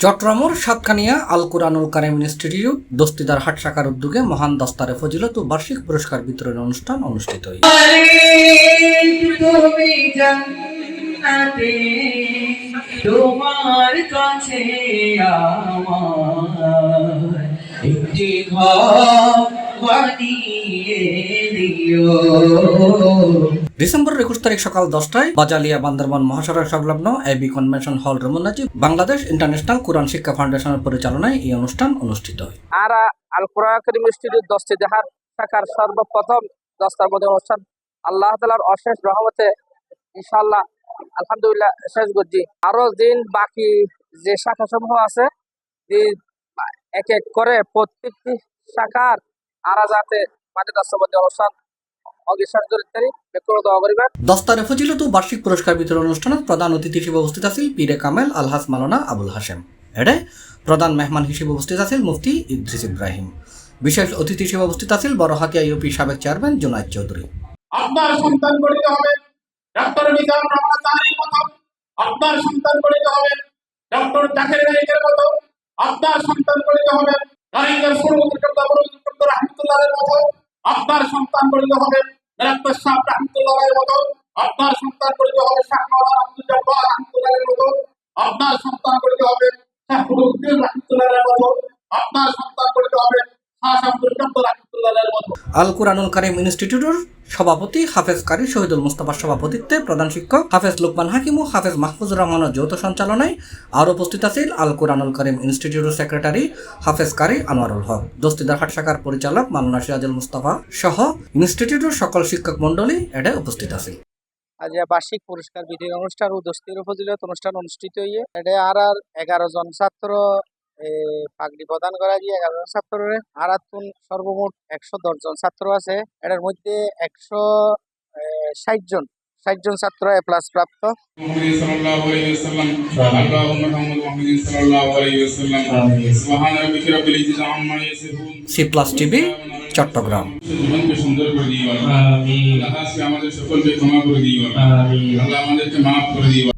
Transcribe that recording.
চট্টগ্রামের সাতকানিয়া আল কুরআনুল কারীম ইনস্টিটিউট দস্তিদার হাট শাখার উদ্যোগে মহান দস্তারে ফজিলত ও বার্ষিক পুরস্কার বিতরণ অনুষ্ঠান অনুষ্ঠিত হয়। তোমার কাছে আমার একটি ঘর বানিয়ে দিও। ডিসেম্বর 21 তারিখ সকাল 10টায় বাজালিয়া বান্দরবান মহাসড়ক সংলগ্ন AB convention hall রমনাজি Bangladesh international কোরআন শিক্ষা ফাউন্ডেশনের পরিচালনায় এই অনুষ্ঠান অনুষ্ঠিত হয়। আর আল কুরআনুল কারীম ইনস্টিটিউট দস্তিদার শাখার সর্বপ্রথম দস্তারবন্দি অনুষ্ঠান আল্লাহ তাআলার অশেষ রহমতে ইনশাআল্লাহ আলহামদুলিল্লাহ শেষ করছি। আরো দিন বাকি যে শাখা সমূহ আছে এক এক করে প্রত্যেকটি শাখার আর যাতে মানে দস্তারবন্দি অনুষ্ঠান দস্তারে ফজিলত ও বার্ষিক পুরস্কার বিতরণ অনুষ্ঠানে প্রধান অতিথি হিসেবে উপস্থিত আছেন পীরে কামেল আলহাজ মাওলানা আবুল হাশেম। এডে প্রধান মেহমান হিসেবে উপস্থিত আছেন মুফতি ইদ্রিস ইব্রাহিম। বিশেষ অতিথি হিসেবে উপস্থিত আছেন বড়হাতিয়া ইউপি সাবেক চেয়ারম্যান জুনায়েদ চৌধুরী। আপনার সন্তান গড়িতে হবে ডক্টর নিজাম রহমান তারির মতো, আপনার সন্তান গড়িতে হবে ডক্টর জাকির নায়েকের মতো, আপনার সন্তান গড়িতে হবে নারিঙ্গার ডক্টর রহমতুল্লাহের মতো, আপনার সন্তান গড়িতে হবে ডাক্তার শাহ রহমতুল্লাহের মতো, আপনার সন্তান গড়িতে হবে শাহ মাওলানা আব্দুল জব্বার রহমতুল্লাহের মতো, আপনার সন্তান গড়িতে হবে শাহ ফরুদ্দিন রহমতুল্লাহের মতো, আপনার সন্তান গড়িতে হবে আল কুরআনুল কারীম ইনস্টিটিউটের সভাপতি হাফেজ কারি শহীদুল মুস্তাফার সভাপতিত্বে প্রধান শিক্ষক হাফেজ লুকমান হাকিম ও হাফেজ মাহফুজুর রহমানের যৌথ সঞ্চালনায় আর উপস্থিত আছেন আল কুরআনুল কারীম ইনস্টিটিউটের সেক্রেটারি হাফেজ কারি আনোয়ারুল হক, দস্তিদার হাট শাখার পরিচালক মাওলানা সিরাজুল মুস্তাফা সহ ইনস্টিটিউটের সকল শিক্ষক মন্ডলী এডে উপস্থিত আছে। আজ বার্ষিক পুরস্কার বিতরণ অনুষ্ঠান ও দস্তির ফজিলত অনুষ্ঠান অনুষ্ঠিত হয়ে এডে আর 11 জন ছাত্র পাগড়ি প্রদান করা দিয়ে 11 জন ছাত্রের আর সর্বমোট 110 জন ছাত্র আছে। এর মধ্যে 160 জন ছাত্র এ প্লাস প্রাপ্ত। C+ TV Chittagong. আমাদের সকলকে ক্ষমা করে দিও, আল্লাহ আমাদেরকে মাফ করে দিও।